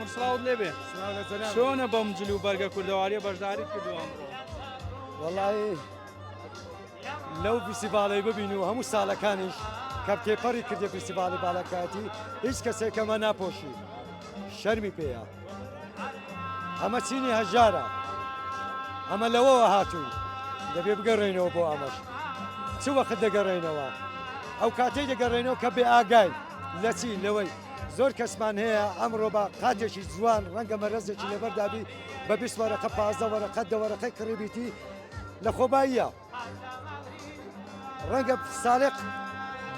مامور سڵاوت لێبێ چۆنە بەم جلو بەرگە کوردەواریە بەشداریت کردووە ئەمڕۆ وەڵی لەو فیستیڤاڵەی ببین و هەموو ساڵەکانیش کە تێپەڕی کردێ فیستیڤاڵی باڵەکاتی هیچ کەسێکەمە ناپۆشی شەرمی پێیە ئەمە چینی هەژارە ئەمە لەوەوە هاتووی دەبێ بگەڕێنەوە بۆ ئەمەش چ وەخت دەگەڕێنەوە ئەو کاتەی دەگەڕێنەوە کە بێ ئاگای لە چی لەوەی زۆر کەسمان هەیە ئەمڕۆ بە قاتێکی جوان ڕەنگە مەرەزێکی لەبەردابی بە 20 وەرەقە 15 وەرەقە دەوەرەقەی کڕیبیتی لە خۆباییە ڕەنگە ساڵێک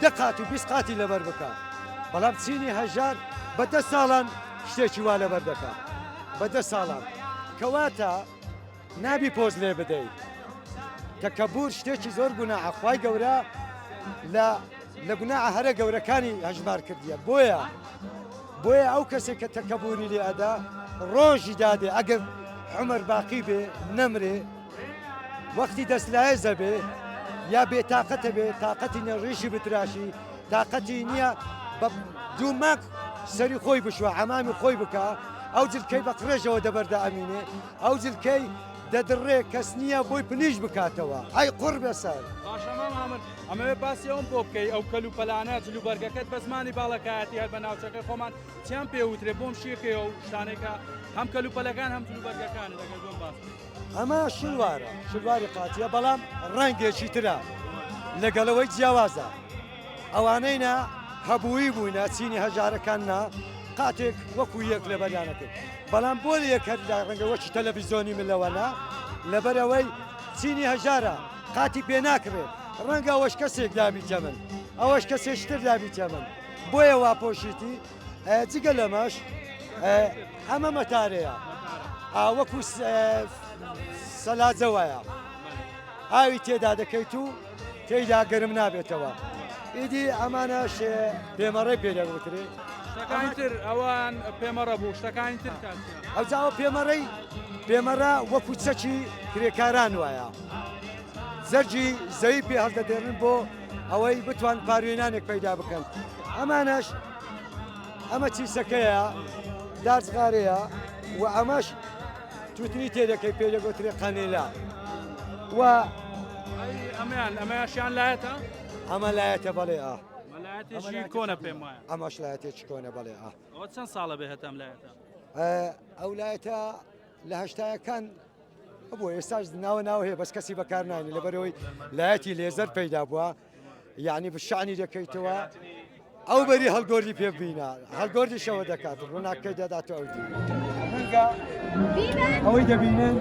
دەقات و 20 قاتی لەبەر بکە بەڵام چینی هەژار بە 10 ساڵان شتێکی وا لەبەر دەکات بە 10 ساڵان کەواتە نابی پۆز لێ بدەیت تەکەبور شتێکی زۆر گوناحە خوای گەورە لە گوناحە هەرە گەورەکانی هەژمار کردیە بۆیە ئەو کەسێک کە تەکەبوری لێ ئەدا ڕۆژی دادێ ئەگەر عومەر باقی بێ نەمرێ وەختی دەستلایەزە بێ یا بێتاقەتە بێ تااقەتی نەڕێژی بتراشی تااقەتی نییە بە دوو مەک سەری خۆی بشوە ئەمامی خۆی بکە ئەو جلکەی بە قڕێژەوە دەبەردە ئەمینێ ئەو جلکەی دەدڕێ کەس نییە بۆی پنیش بکاتەوە ئەی قڕ بەسەر ئەمەوێ باسی ئەوم بۆ بکەی ئەو کەلو پەلانە جلو بەرگەکەت بە زمانی باڵەکایەتی هەر بە ناوچەکەی خۆمان چیان پێوترێ بۆم شێکەوە و شتانێکە هەم کەلو پەلەکان هەم جلو بەرگەکان دەگەر بۆم باس ئەمە شلوارە شلواری قاتیە بەڵام ڕەنگێکی ترە لەگەڵەوەی جیاوازە ئەوانەیە هەبووی بووینە چینی هەژارەکاننا قاتێک وەکو یەک لە بەریانەکەی بەڵام بۆ یەک هەردا ڕەنگەوەکی تەلەڤیزۆنی ملەوەنا لەبەرەوەی چینی هەژارە قاتی پێ ناکرێت ڕەنگە ئەوەش کەسێک دابیتە من ئەوەش کەسێشتر دابیتە من بۆیە واپۆشیتی جگە لەمەش ئەمە مەتارەیە وەکو سەلاجەوەیە ئاوی تێدا دەکەیت و تێیدا گەرم نابێتەوە ئیدی ئەمانەش پێمەڕێ پێدەگوترێ شتەکانی تر ئەوان پێمەڕە بوو شتەکانی تر ئەو جاوە پێمەڕە وەکو چەکی کرێکاران وایە زەرجی زەوی پێ هەڵدەدێنن بۆ ئەوەی بتوان پاروێنانێک پەیدا بکەن ئەمانەش ئەمە چیسەکەیە دارچغارەیە و ئەمەش توتنی تێدەکەی پێدەگوترێ قەنێلا و ئەمەیاشیان لایەتە؟ ئەمە لایەتە بەڵێ مەلایەتێکی کۆنە پێم وایە ئەمەش لایەتێکی کۆنە بەڵێ ئەوە چەند ساڵە بێ هەتەم لایەتە؟ ئەو لایەتە لە هەشتایەکان بۆ ئێستاش ناو هەیە بەس کەسی بەکار نانی لەبەرەوەی لایەتی لێزەر پەیدا بووە یعنی بشانی دەکەیتەوە ئەو بەری هەڵگۆردی پێ ببینە هەڵگۆردیشەوە دەکات ڕووناکەی دەداتەوە ئەو دی ئەوەی دەبینن